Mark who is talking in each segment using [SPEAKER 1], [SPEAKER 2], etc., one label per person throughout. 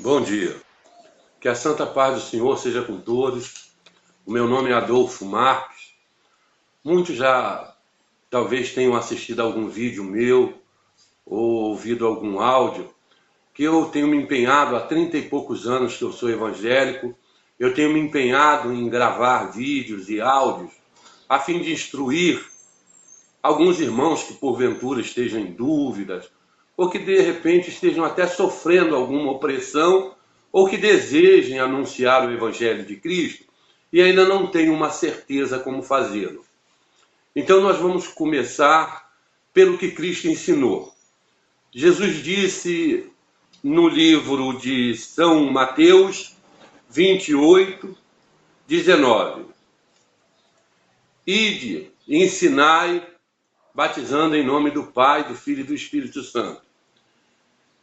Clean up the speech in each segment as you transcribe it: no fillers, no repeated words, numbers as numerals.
[SPEAKER 1] Bom dia. Que a santa paz do Senhor seja com todos. O meu nome é Adolfo Marques. Muitos já talvez tenham assistido a algum vídeo meu ou ouvido algum áudio, que eu tenho me empenhado há 30 e poucos anos que eu sou evangélico. Eu tenho me empenhado em gravar vídeos e áudios a fim de instruir alguns irmãos que porventura estejam em dúvidas ou que de repente estejam até sofrendo alguma opressão ou que desejem anunciar o Evangelho de Cristo e ainda não têm uma certeza como fazê-lo. Então nós vamos começar pelo que Cristo ensinou. Jesus disse no livro de São Mateus 28, 19: Ide, ensinai, batizando em nome do Pai, do Filho e do Espírito Santo.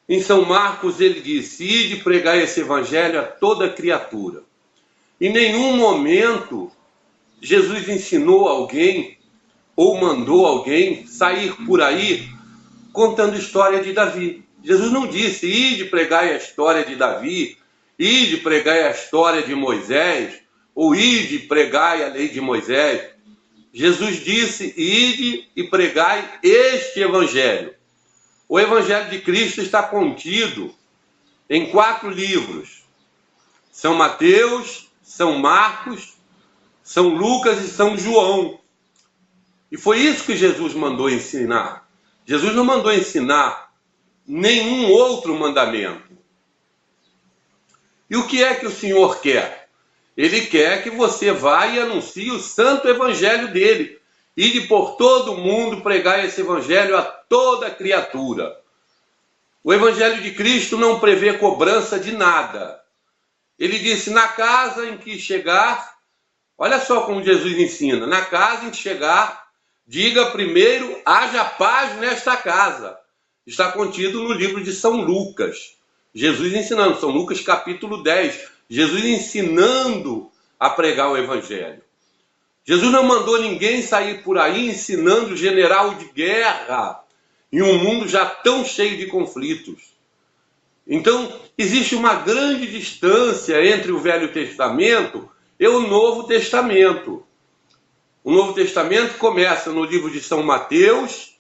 [SPEAKER 1] Em São Marcos ele disse: Ide pregar esse evangelho a toda criatura. Em nenhum momento Jesus ensinou alguém ou mandou alguém sair por aí contando a história de Davi. Jesus não disse: Ide pregar a história de Davi, ide pregar a história de Moisés, ou ide pregar a lei de Moisés. Jesus disse: Ide e pregai este evangelho. O Evangelho de Cristo está contido em 4 livros: São Mateus, São Marcos, São Lucas e São João. E foi isso que Jesus mandou ensinar. Jesus não mandou ensinar nenhum outro mandamento. E o que é que o Senhor quer? Ele quer que você vá e anuncie o santo evangelho dele. Ide por todo o mundo pregar esse evangelho a toda criatura. O evangelho de Cristo não prevê cobrança de nada. Ele disse: na casa em que chegar, olha só como Jesus ensina, na casa em que chegar, diga primeiro: haja paz nesta casa. Está contido no livro de São Lucas. Jesus ensinando, São Lucas capítulo 10. Jesus ensinando a pregar o evangelho. Jesus não mandou ninguém sair por aí ensinando general de guerra em um mundo já tão cheio de conflitos. Então, existe uma grande distância entre o Velho Testamento e o Novo Testamento. O Novo Testamento começa no livro de São Mateus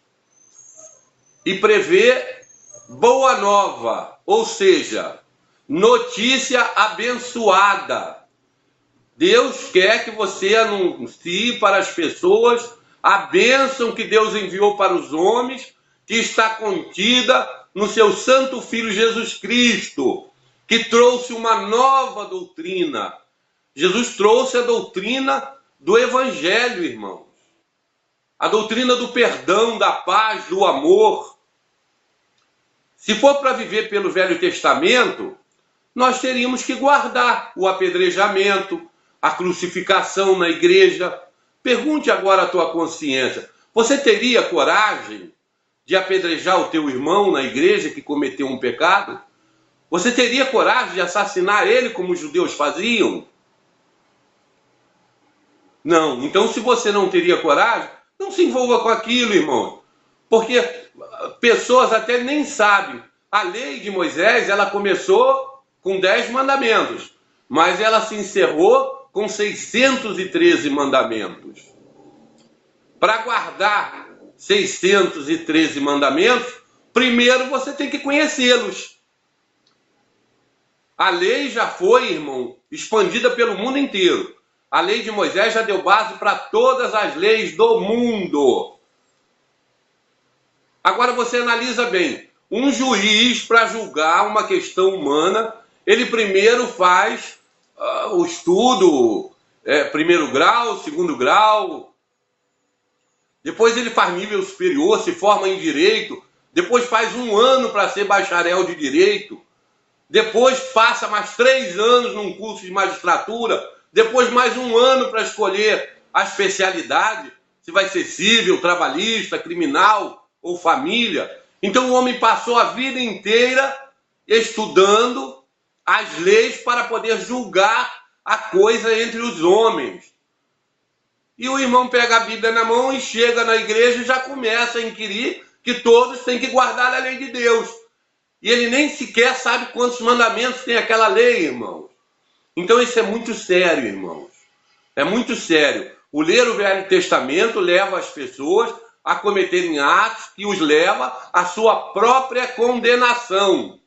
[SPEAKER 1] e prevê boa nova, ou seja, notícia abençoada. Deus quer que você anuncie para as pessoas a bênção que Deus enviou para os homens, que está contida no seu Santo Filho Jesus Cristo, que trouxe uma nova doutrina. Jesus trouxe a doutrina do Evangelho, irmãos. A doutrina do perdão, da paz, do amor. Se for para viver pelo Velho Testamento, nós teríamos que guardar o apedrejamento, a crucificação na igreja. Pergunte agora à tua consciência: você teria coragem de apedrejar o teu irmão na igreja que cometeu um pecado? Você teria coragem de assassinar ele como os judeus faziam? Não. Então, se você não teria coragem, não se envolva com aquilo, irmão. Porque pessoas até nem sabem. A lei de Moisés, ela começou com 10 mandamentos, mas ela se encerrou com 613 mandamentos. Para guardar 613 mandamentos, primeiro você tem que conhecê-los. A lei já foi, irmão, expandida pelo mundo inteiro. A lei de Moisés já deu base para todas as leis do mundo. Agora você analisa bem. Um juiz, para julgar uma questão humana, ele primeiro faz o estudo, primeiro grau, segundo grau. Depois ele faz nível superior, se forma em direito. Depois faz 1 ano para ser bacharel de direito. Depois passa mais 3 anos num curso de magistratura. Depois mais 1 ano para escolher a especialidade, se vai ser civil, trabalhista, criminal ou família. Então o homem passou a vida inteira estudando as leis para poder julgar a coisa entre os homens. E o irmão pega a Bíblia na mão e chega na igreja e já começa a inquirir que todos têm que guardar a lei de Deus. E ele nem sequer sabe quantos mandamentos tem aquela lei, irmãos. Então isso é muito sério, irmãos. É muito sério. O ler o Velho Testamento leva as pessoas a cometerem atos que os leva à sua própria condenação.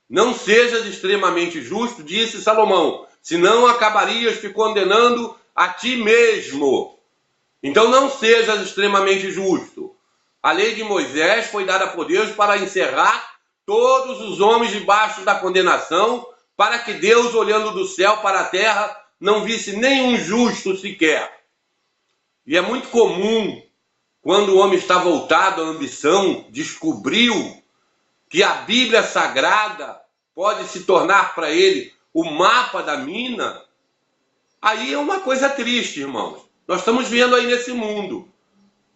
[SPEAKER 1] Não sejas extremamente justo, disse Salomão, senão acabarias te condenando a ti mesmo. Então não sejas extremamente justo. A lei de Moisés foi dada por Deus para encerrar todos os homens debaixo da condenação, para que Deus, olhando do céu para a terra, não visse nenhum justo sequer. E é muito comum, quando o homem está voltado à ambição, descobriu que a Bíblia Sagrada pode se tornar para ele o mapa da mina, aí é uma coisa triste, irmãos. Nós estamos vendo aí nesse mundo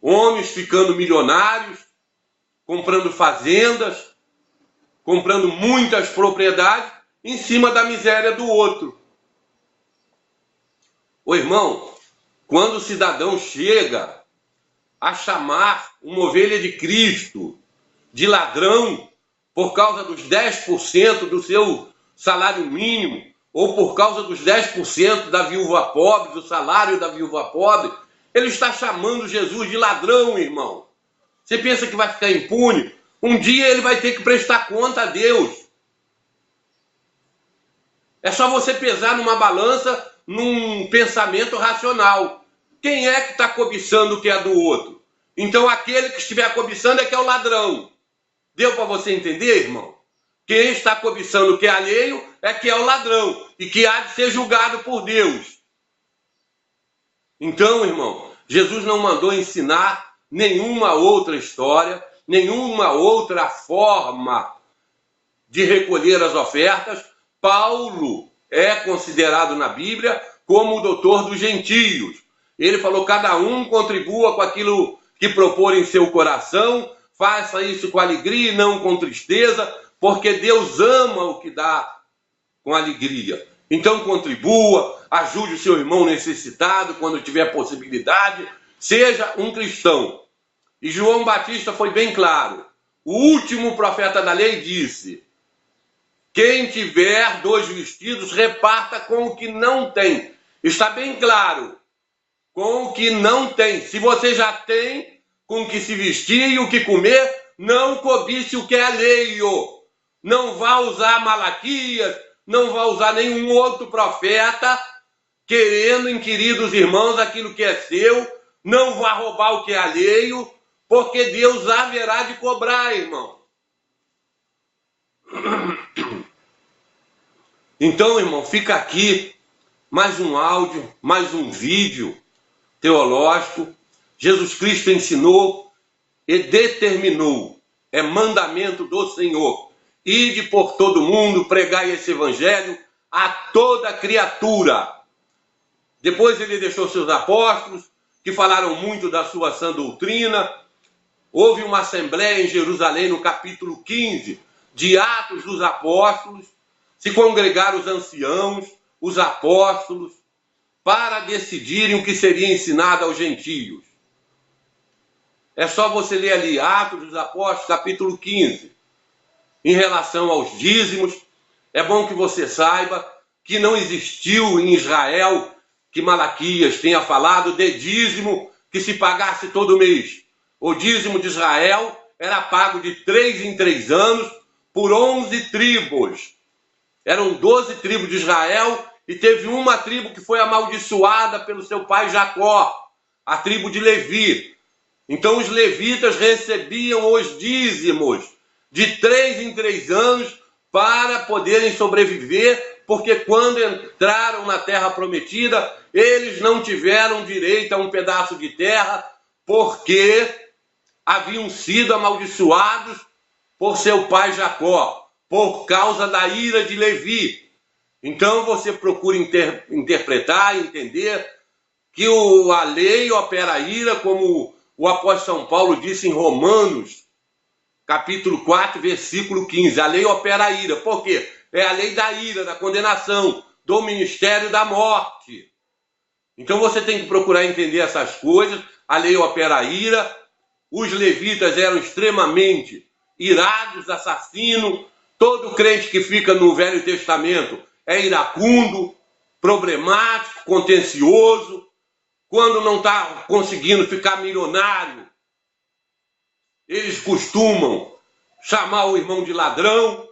[SPEAKER 1] homens ficando milionários, comprando fazendas, comprando muitas propriedades em cima da miséria do outro. Ô irmão, quando o cidadão chega a chamar uma ovelha de Cristo de ladrão por causa dos 10% do seu salário mínimo, ou por causa dos 10% da viúva pobre, do salário da viúva pobre, ele está chamando Jesus de ladrão, irmão. Você pensa que vai ficar impune? Um dia ele vai ter que prestar conta a Deus. É só você pesar numa balança, num pensamento racional. Quem é que está cobiçando o que é do outro? Então aquele que estiver cobiçando é que é o ladrão. Deu para você entender, irmão? Quem está cobiçando o que é alheio é que é o ladrão e que há de ser julgado por Deus. Então, irmão, Jesus não mandou ensinar nenhuma outra história, nenhuma outra forma de recolher as ofertas. Paulo é considerado na Bíblia como o doutor dos gentios. Ele falou, cada um contribua com aquilo que propor em seu coração, faça isso com alegria e não com tristeza, porque Deus ama o que dá com alegria. Então contribua, ajude o seu irmão necessitado quando tiver possibilidade, seja um cristão. E João Batista foi bem claro. O último profeta da lei disse, quem tiver 2 vestidos, reparta com o que não tem. Está bem claro, com o que não tem. Se você já tem com o que se vestir e o que comer, não cobice o que é alheio. Não vá usar Malaquias, não vá usar nenhum outro profeta, querendo inquirir dos irmãos aquilo que é seu. Não vá roubar o que é alheio, porque Deus haverá de cobrar, irmão. Então, irmão, fica aqui mais um áudio, mais um vídeo teológico. Jesus Cristo ensinou e determinou, é mandamento do Senhor, ide por todo mundo, pregai esse evangelho a toda criatura. Depois ele deixou seus apóstolos, que falaram muito da sua sã doutrina. Houve uma assembleia em Jerusalém, no capítulo 15 de Atos dos Apóstolos. Se congregaram os anciãos, os apóstolos, para decidirem o que seria ensinado aos gentios. É só você ler ali, Atos dos Apóstolos, capítulo 15. Em relação aos dízimos, é bom que você saiba que não existiu em Israel, que Malaquias tenha falado de dízimo que se pagasse todo mês. O dízimo de Israel era pago de 3 em 3 anos por 11 tribos. Eram 12 tribos de Israel e teve uma tribo que foi amaldiçoada pelo seu pai Jacó, a tribo de Levi. Então os levitas recebiam os dízimos de 3 em 3 anos para poderem sobreviver, porque quando entraram na terra prometida, eles não tiveram direito a um pedaço de terra, porque haviam sido amaldiçoados por seu pai Jacó, por causa da ira de Levi. Então você procura interpretar, entender que a lei opera a ira, como o apóstolo São Paulo disse em Romanos, capítulo 4, versículo 15. A lei opera a ira. Por quê? É a lei da ira, da condenação, do ministério da morte. Então você tem que procurar entender essas coisas. A lei opera a ira. Os levitas eram extremamente irados, assassino. Todo crente que fica no Velho Testamento é iracundo, problemático, contencioso. Quando não está conseguindo ficar milionário, eles costumam chamar o irmão de ladrão,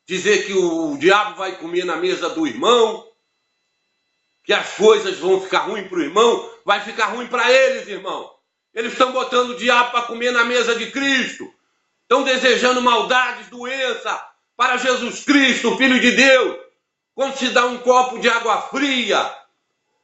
[SPEAKER 1] dizer que o diabo vai comer na mesa do irmão, que as coisas vão ficar ruins para o irmão, vai ficar ruim para eles, irmão. Eles estão botando o diabo para comer na mesa de Cristo. Estão desejando maldades, doença para Jesus Cristo, Filho de Deus. Quando se dá um copo de água fria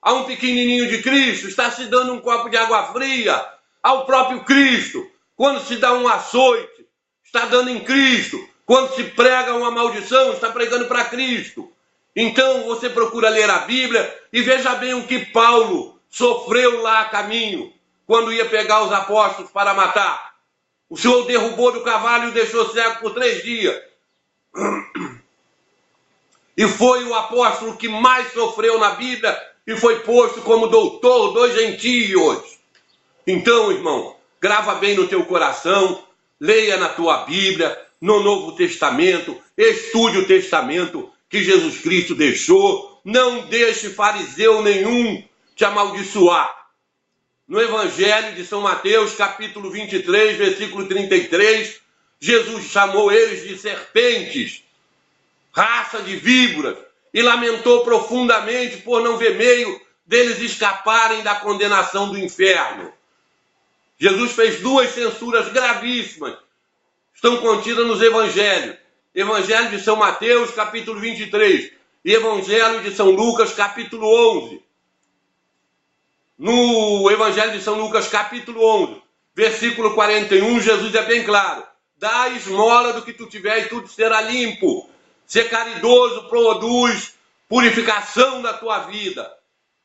[SPEAKER 1] a um pequenininho de Cristo, está se dando um copo de água fria ao próprio Cristo. Quando se dá um açoite, está dando em Cristo. Quando se prega uma maldição, está pregando para Cristo. Então você procura ler a Bíblia e veja bem o que Paulo sofreu lá a caminho, quando ia pegar os apóstolos para matar. O Senhor derrubou do cavalo e o deixou cego por 3 dias. E foi o apóstolo que mais sofreu na Bíblia e foi posto como doutor dos gentios. Então, irmão, grava bem no teu coração, leia na tua Bíblia, no Novo Testamento, estude o Testamento que Jesus Cristo deixou. Não deixe fariseu nenhum te amaldiçoar. No Evangelho de São Mateus, capítulo 23, versículo 33, Jesus chamou eles de serpentes, raça de víboras, e lamentou profundamente por não ver meio deles escaparem da condenação do inferno. Jesus fez 2 censuras gravíssimas, estão contidas nos Evangelhos. Evangelho de São Mateus, capítulo 23, e Evangelho de São Lucas, capítulo 11. No Evangelho de São Lucas, capítulo 11, versículo 41, Jesus é bem claro. Dá esmola do que tu tiver e tudo será limpo. Ser caridoso produz purificação da tua vida.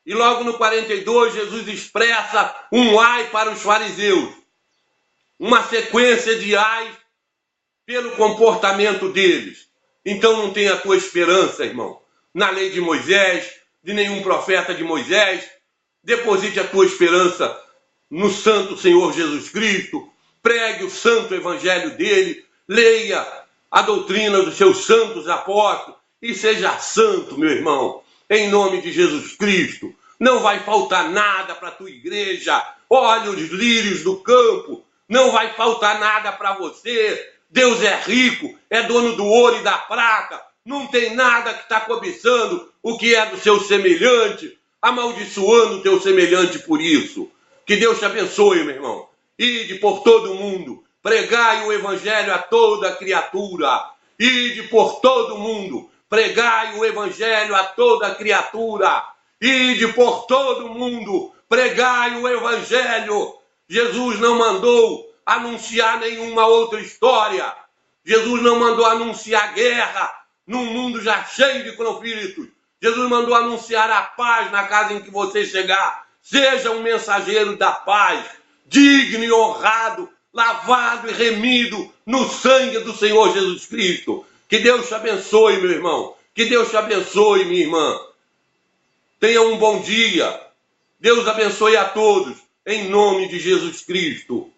[SPEAKER 1] E logo no 42, Jesus expressa um ai para os fariseus. Uma sequência de ai pelo comportamento deles. Então não tenha a tua esperança, irmão, na lei de Moisés, de nenhum profeta de Moisés. Deposite a tua esperança no santo Senhor Jesus Cristo. Pregue o santo evangelho dele. Leia a doutrina dos seus santos apóstolos. E seja santo, meu irmão, em nome de Jesus Cristo. Não vai faltar nada para a tua igreja. Olha os lírios do campo. Não vai faltar nada para você. Deus é rico, é dono do ouro e da prata. Não tem nada que está cobiçando o que é do seu semelhante, amaldiçoando o teu semelhante por isso. Que Deus te abençoe, meu irmão. Ide por todo o mundo, pregai o evangelho a toda criatura. Ide por todo o mundo, pregai o evangelho a toda criatura. Ide por todo o mundo, pregai o evangelho. Jesus não mandou anunciar nenhuma outra história. Jesus não mandou anunciar guerra num mundo já cheio de conflitos. Jesus mandou anunciar a paz na casa em que você chegar. Seja um mensageiro da paz, digno e honrado, lavado e remido no sangue do Senhor Jesus Cristo. Que Deus te abençoe, meu irmão. Que Deus te abençoe, minha irmã. Tenha um bom dia. Deus abençoe a todos, em nome de Jesus Cristo.